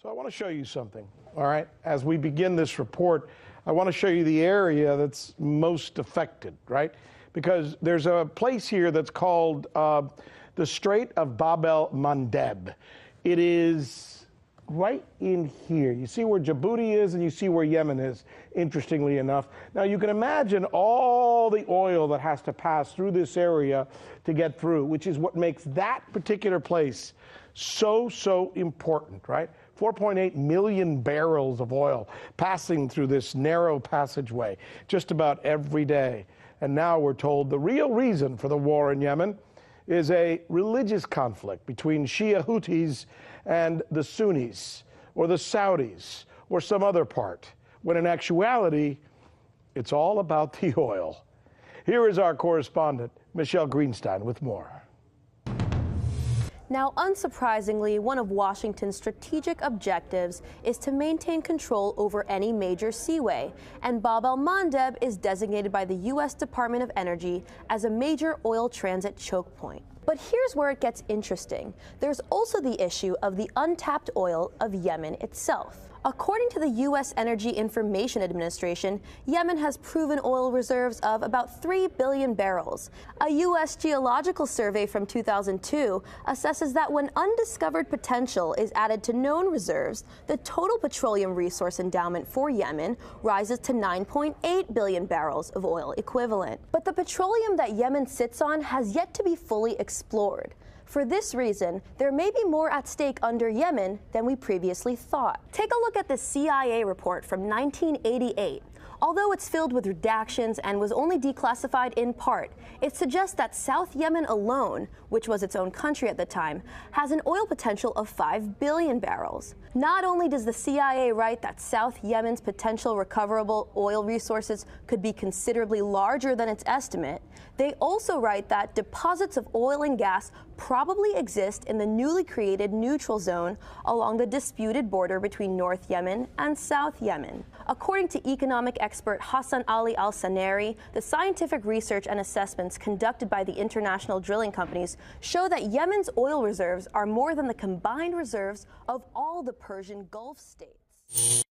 So I want to show you something, all right? As we begin this report, I want to show you the area that's most affected, right? Because there's a place here that's called the Strait of Bab el-Mandeb. It is right in here. You see where Djibouti is and you see where Yemen is, interestingly enough. Now you can imagine all the oil that has to pass through this area to get through, which is what makes that particular place so important, right? 4.8 million barrels of oil passing through this narrow passageway just about every day. And now we're told the real reason for the war in Yemen is a religious conflict between Shia Houthis and the Sunnis, or the Saudis, or some other part, when in actuality, it's all about the oil. Here is our correspondent, Michelle Greenstein, with more. Now, unsurprisingly, one of Washington's strategic objectives is to maintain control over any major seaway, and Bab el-Mandeb is designated by the U.S. Department of Energy as a major oil transit choke point. But here's where it gets interesting. There's also the issue of the untapped oil of Yemen itself. According to the U.S. Energy Information Administration, Yemen has proven oil reserves of about 3 billion barrels. A U.S. geological survey from 2002 assesses that when undiscovered potential is added to known reserves, the total petroleum resource endowment for Yemen rises to 9.8 billion barrels of oil equivalent. But the petroleum that Yemen sits on has yet to be fully explored. For this reason, there may be more at stake under Yemen than we previously thought. Take a look at the CIA report from 1988. Although it's filled with redactions and was only declassified in part, it suggests that South Yemen alone, which was its own country at the time, has an oil potential of 5 billion barrels. Not only does the CIA write that South Yemen's potential recoverable oil resources could be considerably larger than its estimate, they also write that deposits of oil and gas probably exist in the newly created neutral zone along the disputed border between North Yemen and South Yemen. According to economic expert Hassan Ali Al-Saneri, the scientific research and assessments conducted by the international drilling companies show that Yemen's oil reserves are more than the combined reserves of all the Persian Gulf states.